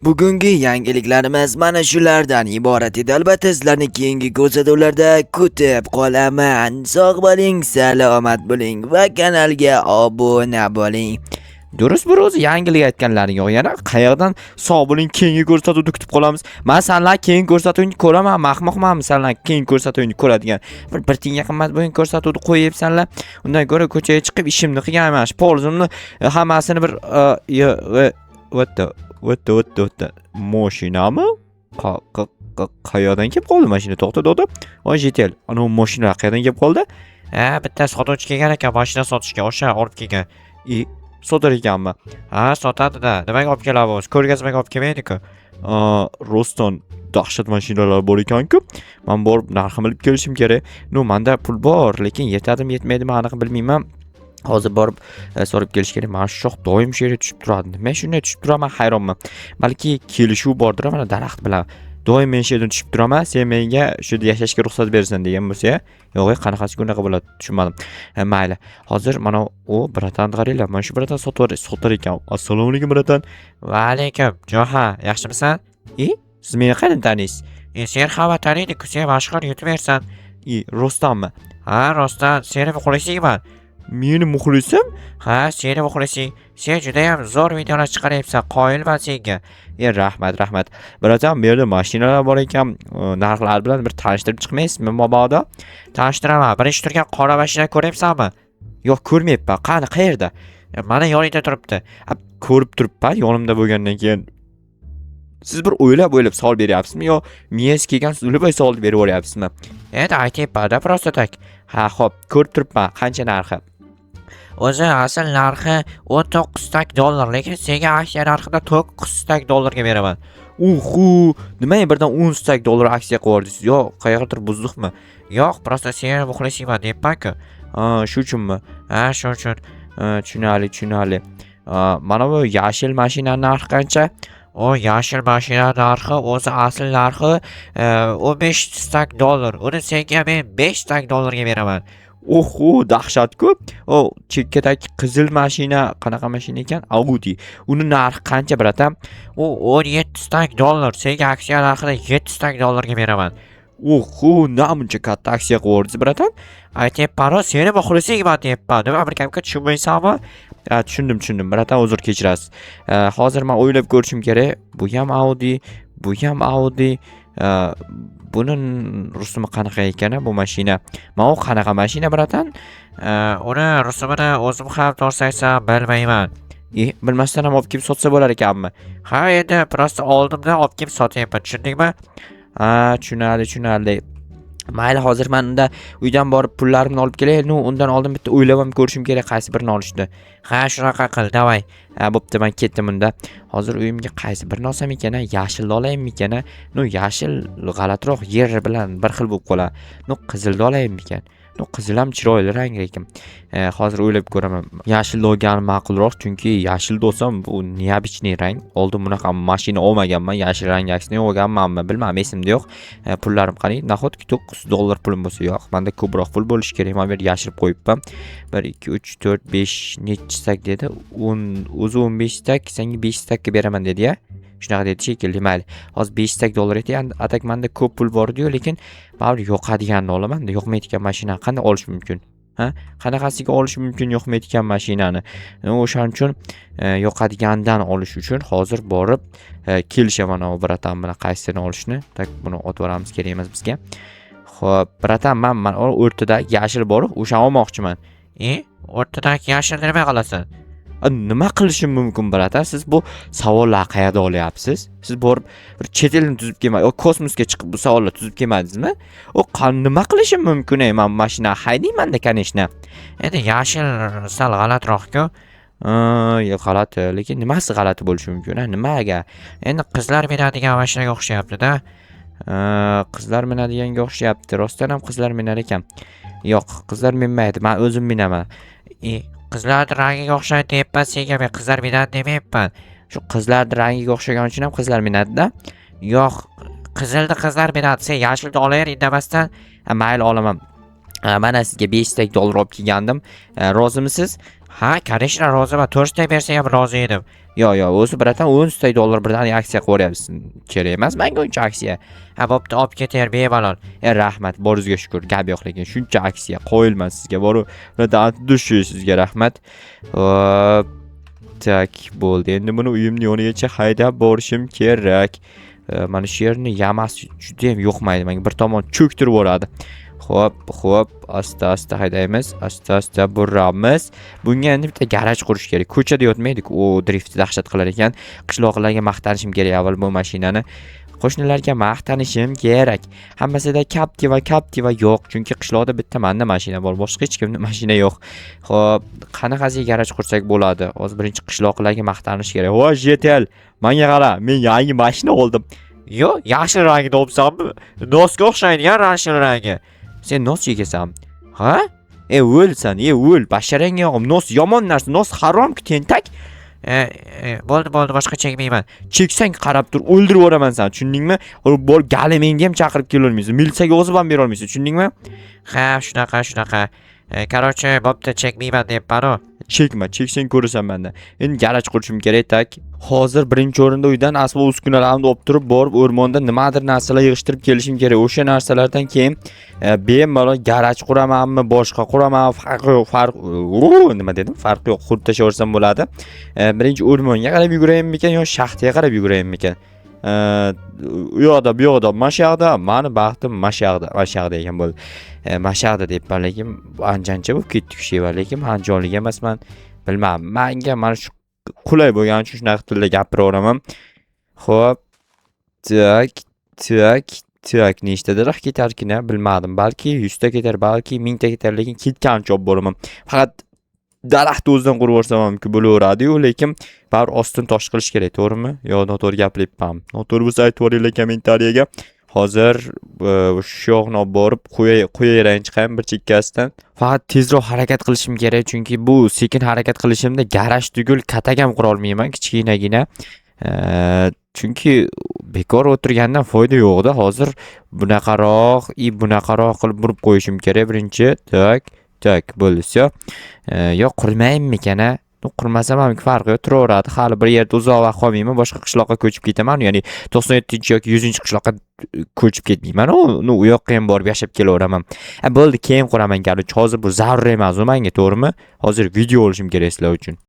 Bugungi yangiliklarimiz mana shulardan iborat edi. Albatta sizlarni keyingi ko'rsatuvlarda kutib qolaman. Sog' bo'ling, salomat bo'ling va kanalga obuna bo'ling. Durust bir o'zi yangilik aytganlaring yo'q. Yana qayerdan sog' bo'ling keyingi ko'rsatuvda kutib qolamiz. Men senlar keyingi ko'rsatuvni ko'raman, mahmoqman senlar keyingi ko'rsatuvni ko'radigan. Bir tiyinga qimmat bo'lgan ko'rsatuvni qo'yibsanlar. Undan ko'ra ko'chaga chiqib ishimni qilganman. Polzimni hammasini bir o'tda mashinami? Qayerdan kelib qoldi mashina? To'xta. Voy jetel. Ana mashina qayerdan kelib qoldi? Bitta sotuvchi kelgan ekan, mashina sotishga, o'sha olib kelgan. Sotar ekanmi? Sotadi-da. Nimaga olib kelamiz? Ko'rgazmaga olib kelmaydi-ku. Roston dahshat mashinalar bor ekan-ku. Men borib narxini bilib kelishim kerak. Menda pul bor, lekin yetadimi, yetmaydimi aniq bilmayman. Hozir borib so'rab kelish kerak. Mana shu shox doim shu yerga tushib turadi. Men shunday tushib turaman, hayronman. Balki kelishuv bordir, mana daraxt bilan. Doim men shu yerdan tushib turaman, sen menga shu yerda yashashga ruxsat bersan degan bo'lsa, yo'q, qanaqasi bunaqa bo'ladi, tushunmadim. Mayli. Hozir mana u bratan qaranglar, mana shu bratan sotar ekan. Assalomu alaykum bratan. Va alaykum. Joha, yaxshimisan? Siz meni qanday taniysiz? Sen hamma taniydi-ku, sen mashhur youtubersan. Rostammi? Rostam, seni muxlisingman. Meni muxlisim? Seni muxlising. Sen juda ham zo'r videolar chiqaryapsan. Qoyilman senga. Rahmat. Bratan, bu yerda mashinalar bor ekan. Narxlar bilan bir tanishtirib chiqmaysizmi mabodo? Tanishtiraman. Birinchi turgan qora mashina ko'ryapsanmi? Yo'q, ko'rmayapman. Qani, qayerda? Mana yoningda turibdi. Ko'rib turibman, yonimda bo'lgandan keyin. Siz bir o'ylab savol beryapsizmi yo miyasiz kelgan o'ylab savol berib o'ryapsizmi? Aytyapman-da, prosta tak. Xo'p, ko'rib turibman. Qancha narxi? O'zi asl narxi 19 tak dollar, lekin senga aksiya narxida 9 tak dollarga beraman. Nimaga birdan 10 tak dollar aksiya qo'yardingiz? Yo, qayerdir buzdiqmi? Yo'q, prosta seni muxlisingman deyapman-ku. Shu uchunmi? Shu uchun. Tushunali. Mana bu yashil mashina narxi qancha? O yashil mashina narxi o'zi asl narxi 15 tak dollar. Uni senga men 5 tak dollarga beraman. Dahshat-ku. Chekkadagi qizil mashina qanaqa mashina ekan? Audi. Uni narxi qancha bratan? 17 tak dollar. Senga aksiya narxida 7 tak dollarga beraman. Namuncha katta aksiya qo'yardingiz bratan? Aytyapman, seni muxlisingman deyapman. Nima bir gapga tushunmaysanmi? Tushundim. Bratan, uzr kechirasiz. Hozir men o'ylab ko'rishim kerak. Bu ham Audi. Buni rusumi qanaqa ekani bu mashina? Mana u qanaqa mashina bratan? Uni rusumini o'zim ham to'g'ri aytsam bilmayman. Bilmasdan ham olib kelib sotsa bo'lar ekanmi? Endi prosta oldimda olib kelib sotyapman, tushundingmi? Tushunarli. Mayli, hozir men unda uydan borib pullarimni olib kelay. Undan oldin bitta o'ylab ham ko'rishim kerak qaysi birini olishni. Shunaqa qil, davay. Bo'pti, men ketdim unda. Hozir uyimga qaysi birini olsam ekan? Yashilni olaymi ekan? Yashil g'alatiroq yer bilan bir xil bo'lib qoladi. Qizilni olaymi ekan? Qizil ham chiroyli rang lekin. Hozir o'ylab ko'raman. Yashilni olganim ma'qulroq, chunki yashilni olsam bu neobichniy rang. Oldin bunaqa mashina olmaganman, yashil rang aksini olganmanmi, bilmadim, esimda yo'q. Pullarim qani? Nahotki 9 dollar pulim bo'lsa, yo'q. Menda ko'proq pul bo'lishi kerak. Men bu yerga yashirib qo'yibman. 1 2 3 4 5 necha stak dedi? 10 o'zi 15 stak, senga 5 stakka beraman dedi-ya. Shunaqa dedi shekilli. Mayli. Hozir 5 tak dollar edi. Atak menda ko'p pul bor-ku, lekin baribir yo'qadiganini olaman-da. Yo'qmaydigan mashina qanday olish mumkin? Qanaqasiga olish mumkin yo'qmaydigan mashinani? O'shaning uchun yo'qadigandan olish uchun hozir borib kelishaman o bratan bilan qaysini olishni. Tak buni otvoramiz, kerak emas bizga. Xo'p, bratan, men o'rtada yashil bor, o'sha olmoqchiman. O'rtadagi yashilni nima qilasan? Nima qilishim mumkin bratan? Siz bu savollar qayerda olyapsiz? Siz borib bir chet elni tuzib kelmadingiz, kosmosga chiqib bu savollar tuzib kelmadingizmi? Nima qilishim mumkin? Men mashina haydayman-da, kanishni. Endi yashil sal g'alatroq-ku. G'alati, lekin nimasi g'alati bo'lishi mumkin? Nimaga? Endi qizlar minadigan mashinaga o'xshayapti-da. Qizlar minadiganga o'xshayapti. Rostdan ham qizlar minar ekan. Yo'q, qizlar minmaydi. Men o'zim minaman. Qizlar rangiga o'xshaydi deyapman senga, men qizlar minadi demayapman. Shu qizlar rangiga o'xshagan uchun ham qizlar minadi-da. Yo'q, qizilni qizlar minadi. Sen yashilni olaver indamasdan. Mayli, olaman. Mana sizga 5 stek dollar olib kelgandim. Rozimisiz? Ha, конечно, roziman. 4 stek bersang ham rozi edim. Yo, o'zi biratan 10 stek dollar birdan aksiya qo'yapsiz. Kerak emas menga uncha aksiya. Ha, bo'pti, olib ketar bemalol. Rahmat, boringizga shukr. Gap yo'q, lekin shuncha aksiya qo'yilmas sizga. Boru, birdan dushi sizga rahmat. Hop. Tak, bo'ldi. Endi buni uyimning yonigacha haydab borishim kerak. Mana shu yerni yamas juda ham yo'qmaydi. Menga bir tomon cho'ktirib yuboradi. Xo'p, asta haydaymiz, asta buramiz. Bunga endi bitta garaj qurish kerak. Ko'chada yotmaydi-ku, u driftni dahshat qilar ekan. Qishloqlarga maqtanishim kerak avval bu mashinani. Qo'shnilarga maqtanishim kerak. Hammasida Captiva yo'q, chunki qishloqda bitta menda mashina bor, boshqa hech kimda mashina yo'q. Xo'p, qanaqasiga garaj qursak bo'ladi? Hozir birinchi qishloqlarga maqtanish kerak. Voy, Jetel, menga qara, men yangi mashina oldim. Yo, yashil rangda olibsanmi? Nosga o'xshaydigan yashil rangi. Sen nos yegasan. Ha? O'lsan, o'l. Basharangga yo'q. Nos yomon narsa, nos harom-ku, tentak. Bo'ldi, boshqa chekmayman. Cheksang qarab tur, o'ldirib yuboraman seni, tushundingmi? Bor galimingga ham chaqirib kela olmaysan. Milsaga o'zib ham bera olmaysan, tushundingmi? Ha, shunaqa. Qarochi, bo'pti, chekmayman deyapman-ku. Cheksang ko'rasan menda. Endi garaj qurishim kerak tak. Hozir birinchi o'rinda uydan asbob uskunalarimni olib turib, borib o'rmonda nimadir narsalar yig'ishtirib kelishim kerak. O'sha narsalardan keyin bemalol garaj quramanmi, boshqa quraman, nima dedim? Farqi yo'q, xuddi tashaversam bo'ladi. Birinchi o'rmonga qarab yuguraymikan yo shaxtga qarab yuguraymikan? U yoqda, mashaqda, mani baxtim mashaqda ekan bo'ldi. Mashaqda deyapman, lekin anjancha bo'lib ketdi sheva, lekin anjonlik emasman. Bilmadim. Menga mana shu qulay bo'lgani uchun shunaqa tilda gapiraveraman. Xo'p. Tak, nechta daraxt ketarkina bilmadim. Balki 100 ta ketar, balki 1000 ta ketar, lekin ketgancha olib boraman. Faqat daraxt o'zidan qurib yuborsam mumkin bo'laveradi-yu, lekin bar ostini tosh qilish kerak, to'g'rimi? Yo, noto'g'ri gapiryapman. Noto'g'ri bo'lsa aytib yuboringlar kommentariyaga. Hozir shu yoqni olib borib qo'yaverayin chiqayin bir chekkasidan. Faqat tezroq harakat qilishim kerak, chunki bu sekin harakat qilishimda garaj tugul katagam qura olmayman, kichkinagina. Chunki bekor o'tirgandan foyda yo'q-da. Hozir bunaqaroq qilib burib qo'yishim kerak birinchi. Tak, bo'ldi-syo. Yo, qurmaymikan-a? Qurmasam ham farqi yo'q, turaveradi. Hali bir yerda uzoq vaqt qolmayman, boshqa qishloqqa ko'chib ketaman, ya'ni 97 yoki 100-qishloqqa ko'chib ketmayman. U yoqqa ham borib yashab kelaveraman. Bo'ldi, keyin quraman garaj. Hozir bu zarur emas menga, to'g'rimi? Hozir video olishim kerak sizlar uchun.